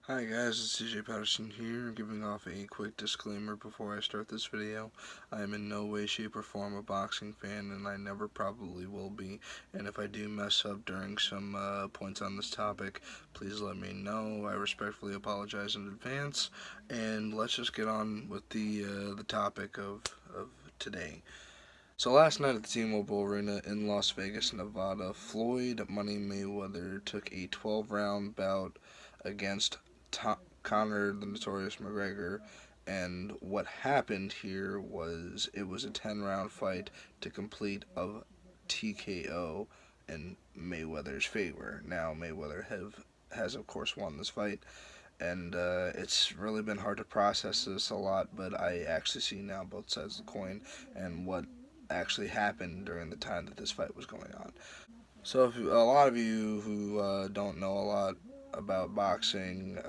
Hi guys, it's CJ Patterson here, giving off a quick disclaimer before I start this video. I am in no way, shape, or form a boxing fan, and I never probably will be. And if I do mess up during some points on this topic, please let me know. I respectfully apologize in advance, and let's just get on with the topic of today. So last night at the T-Mobile Arena in Las Vegas, Nevada, Floyd Money Mayweather took a 12-round bout against Conor the Notorious McGregor, and what happened here was it was a 10-round fight to complete of TKO in Mayweather's favor. Now Mayweather has of course won this fight, and it's really been hard to process this a lot, but I actually see now both sides of the coin and what actually happened during the time that this fight was going on. So, if a lot of you who don't know a lot about boxing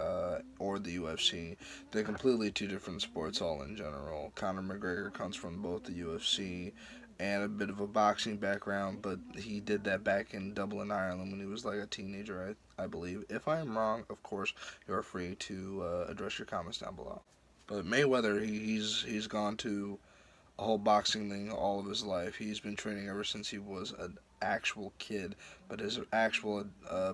or the UFC, they're completely two different sports, all in general. Conor McGregor comes from both the UFC and a bit of a boxing background, but he did that back in Dublin, Ireland when he was like a teenager, I believe. If I am wrong, of course, you're free to address your comments down below. But Mayweather, he's gone to a whole boxing thing all of his life. He's been training ever since he was an actual kid, but his actual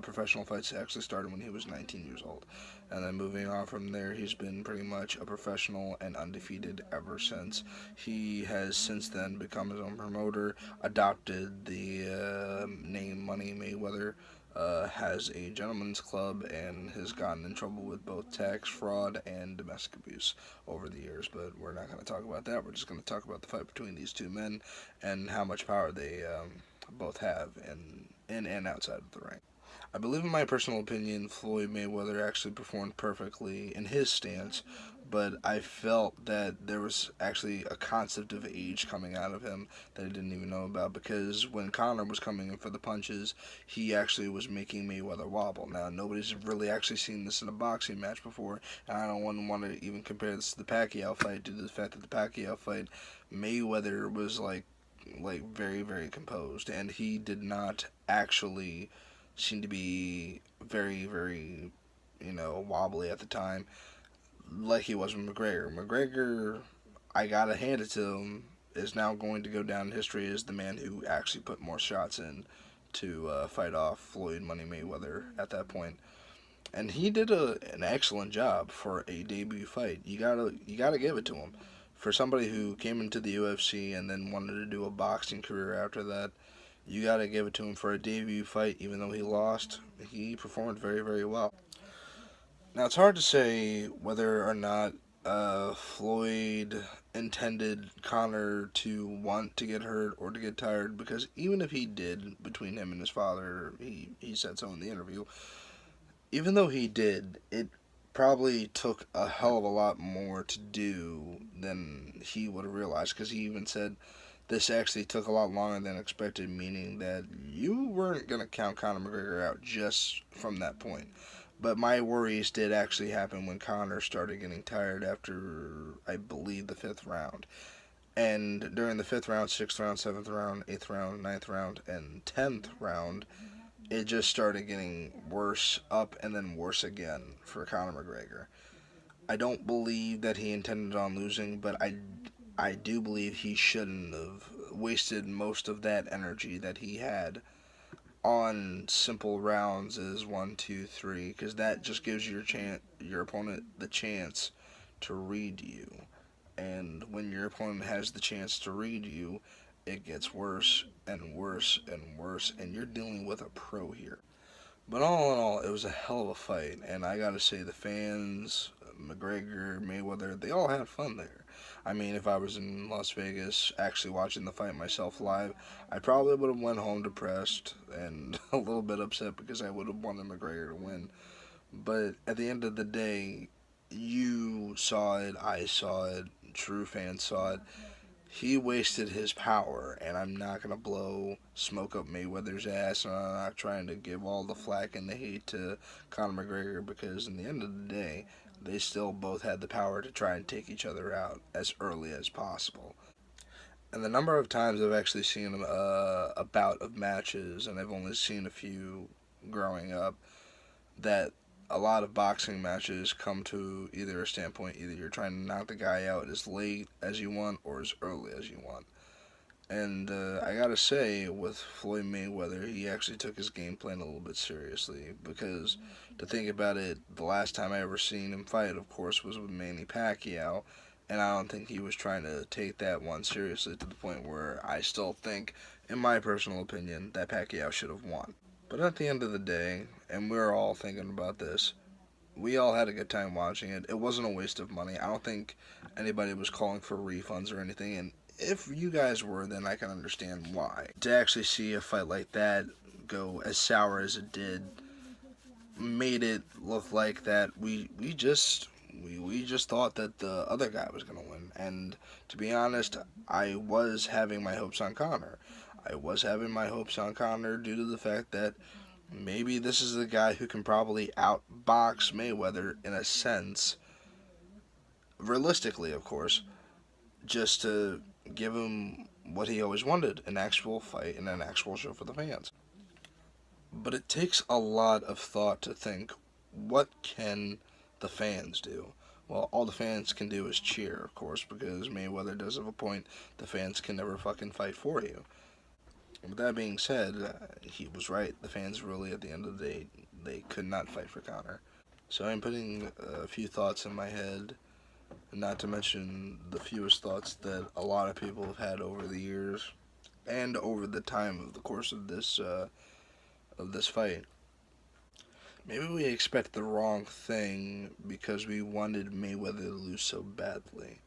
professional fights actually started when he was 19 years old. And then moving on from there, he's been pretty much a professional and undefeated ever since. He has since then become his own promoter, adopted the name Money Mayweather, has a gentleman's club, and has gotten in trouble with both tax fraud and domestic abuse over the years. But we're not going to talk about that. We're just going to talk about the fight between these two men and how much power they both have in and outside of the ring. I believe, in my personal opinion, Floyd Mayweather actually performed perfectly in his stance, but I felt that there was actually a concept of age coming out of him that I didn't even know about, because when Conor was coming in for the punches, he actually was making Mayweather wobble. Now, nobody's really actually seen this in a boxing match before, and I don't want to even compare this to the Pacquiao fight due to the fact that the Pacquiao fight, Mayweather was like very, very composed, and he did not actually seem to be very, very, wobbly at the time, like he was with McGregor. McGregor, I gotta hand it to him, is now going to go down in history as the man who actually put more shots in to fight off Floyd Money Mayweather at that point. And he did an excellent job for a debut fight. You gotta give it to him. For somebody who came into the UFC and then wanted to do a boxing career after that, you gotta give it to him for a debut fight. Even though he lost, he performed very, very well. Now, it's hard to say whether or not Floyd intended Conor to want to get hurt or to get tired, because even if he did, between him and his father, he said so in the interview, even though he did, it probably took a hell of a lot more to do than he would have realized, because he even said this actually took a lot longer than expected, meaning that you weren't going to count Conor McGregor out just from that point. But my worries did actually happen when Conor started getting tired after, I believe, the fifth round. And during the fifth round, sixth round, seventh round, eighth round, ninth round, and 10th round, it just started getting worse up and then worse again for Conor McGregor. I don't believe that he intended on losing, but I do believe he shouldn't have wasted most of that energy that he had on simple rounds as one, two, three, because that just gives your opponent the chance to read you. And when your opponent has the chance to read you, it gets worse and worse and worse, and you're dealing with a pro here. But all in all, it was a hell of a fight, and I gotta say, the fans, McGregor, Mayweather, they all had fun there. I mean, if I was in Las Vegas actually watching the fight myself live, I probably would have went home depressed and a little bit upset because I would have wanted McGregor to win. But at the end of the day, you saw it, I saw it, true fans saw it. He wasted his power, and I'm not going to blow smoke up Mayweather's ass, and I'm not trying to give all the flack and the hate to Conor McGregor, because in the end of the day, they still both had the power to try and take each other out as early as possible. And the number of times I've actually seen a bout of matches, and I've only seen a few growing up, that a lot of boxing matches come to either a standpoint, either you're trying to knock the guy out as late as you want or as early as you want. And I gotta say, with Floyd Mayweather, he actually took his game plan a little bit seriously. Because, to think about it, the last time I ever seen him fight, of course, was with Manny Pacquiao. And I don't think he was trying to take that one seriously to the point where I still think, in my personal opinion, that Pacquiao should have won. But at the end of the day, and we're all thinking about this, we all had a good time watching it. It wasn't a waste of money. I don't think anybody was calling for refunds or anything, and if you guys were, then I can understand why. To actually see a fight like that go as sour as it did made it look like that we just thought that the other guy was gonna win. And to be honest, I was having my hopes on Connor. I was having my hopes on Connor due to the fact that maybe this is the guy who can probably outbox Mayweather in a sense, realistically, of course, just to give him what he always wanted, an actual fight and an actual show for the fans. But it takes a lot of thought to think, what can the fans do? Well, all the fans can do is cheer, of course, because Mayweather does have a point. The fans can never fucking fight for you. With that being said, he was right. The fans really, at the end of the day, they could not fight for Connor. So I'm putting a few thoughts in my head, not to mention the fewest thoughts that a lot of people have had over the years and over the time of the course of this fight. Maybe we expect the wrong thing because we wanted Mayweather to lose so badly.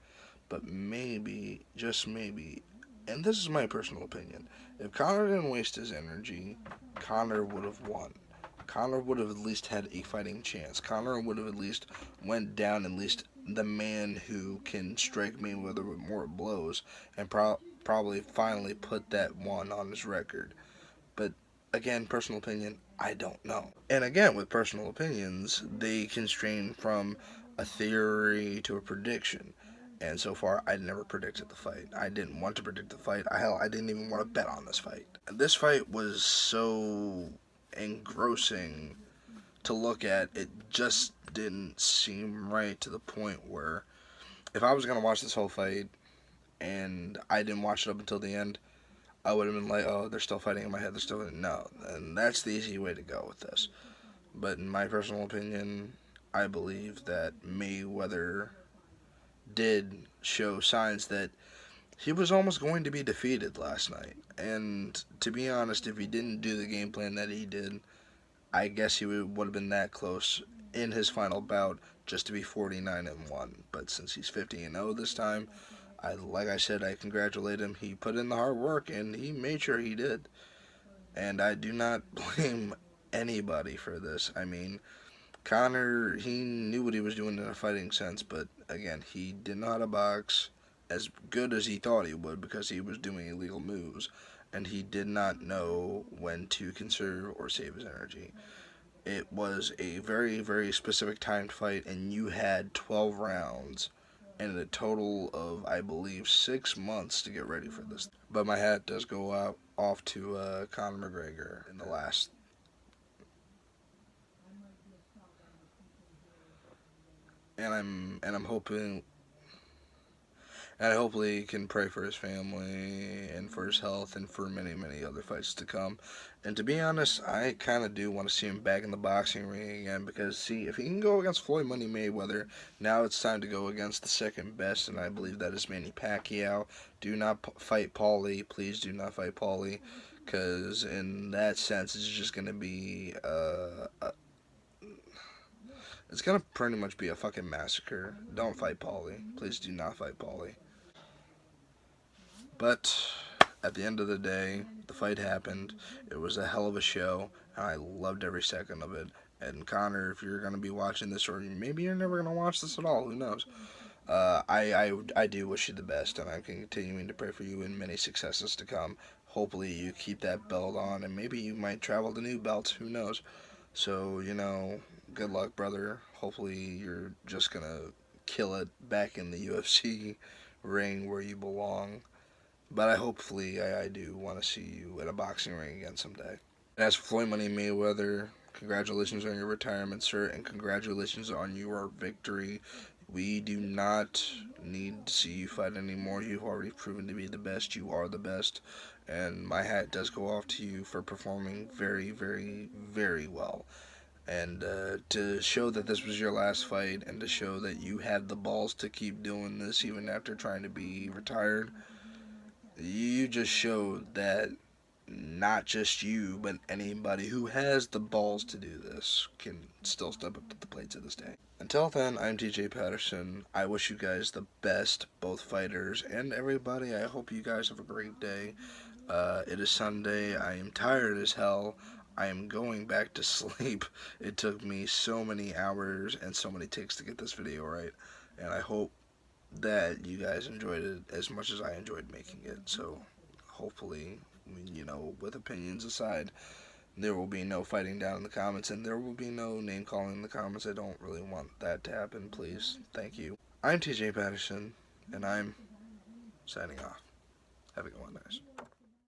But maybe, just maybe, and this is my personal opinion, if Conor didn't waste his energy, Conor would have won. Conor would have at least had a fighting chance. Conor would have at least went down at least the man who can strike Mayweather with more blows and probably finally put that one on his record. But again, personal opinion, I don't know. And again, with personal opinions, they can strain from a theory to a prediction. And so far, I never predicted the fight. I didn't want to predict the fight. I didn't even want to bet on this fight. This fight was so engrossing to look at. It just didn't seem right to the point where if I was going to watch this whole fight and I didn't watch it up until the end, I would have been like, oh, they're still fighting in my head. They're still fighting. No, and that's the easy way to go with this. But in my personal opinion, I believe that Mayweather did show signs that he was almost going to be defeated last night. And to be honest, if he didn't do the game plan that he did, I guess he would have been that close in his final bout just to be 49-1. But since he's 50-0 this time, like I said, I congratulate him. He put in the hard work and he made sure he did. And I do not blame anybody for this. I mean, Conor, he knew what he was doing in a fighting sense, but again, he didn't know how to box as good as he thought he would because he was doing illegal moves, and he did not know when to conserve or save his energy. It was a very, very specific timed fight, and you had 12 rounds and a total of, I believe, 6 months to get ready for this. But my hat does go out off to Conor McGregor in the last. And I'm hoping, and I hopefully can pray for his family and for his health and for many, many other fights to come. And to be honest, I kind of do want to see him back in the boxing ring again because, see, if he can go against Floyd Money Mayweather, now it's time to go against the second best, and I believe that is Manny Pacquiao. Do not fight Paulie. Please do not fight Paulie, because in that sense, it's just going to be it's gonna pretty much be a fucking massacre. Don't fight Paulie. Please do not fight Paulie. But at the end of the day, the fight happened. It was a hell of a show, and I loved every second of it. And Connor, if you're gonna be watching this, or maybe you're never gonna watch this at all, who knows? I do wish you the best, and I'm continuing to pray for you in many successes to come. Hopefully, you keep that belt on, and maybe you might travel to new belts. Who knows? So, good luck, brother. Hopefully you're just going to kill it back in the UFC ring where you belong. But I do want to see you at a boxing ring again someday. As for Floyd Money Mayweather, Congratulations on your retirement, sir, and congratulations on your victory. We do not need to see you fight anymore. You've already proven to be the best. You are the best. And my hat does go off to you for performing very, very, very well. And to show that this was your last fight and to show that you had the balls to keep doing this even after trying to be retired, you just showed that not just you, but anybody who has the balls to do this can still step up to the plate to this day. Until then, I'm TJ Patterson. I wish you guys the best, both fighters and everybody. I hope you guys have a great day. It is Sunday. I am tired as hell. I am going back to sleep. It took me so many hours and so many takes to get this video right. And I hope that you guys enjoyed it as much as I enjoyed making it. So, hopefully, with opinions aside, there will be no fighting down in the comments, and there will be no name calling in the comments. I don't really want that to happen, please. Thank you. I'm TJ Patterson, and I'm signing off. Have a good one, guys.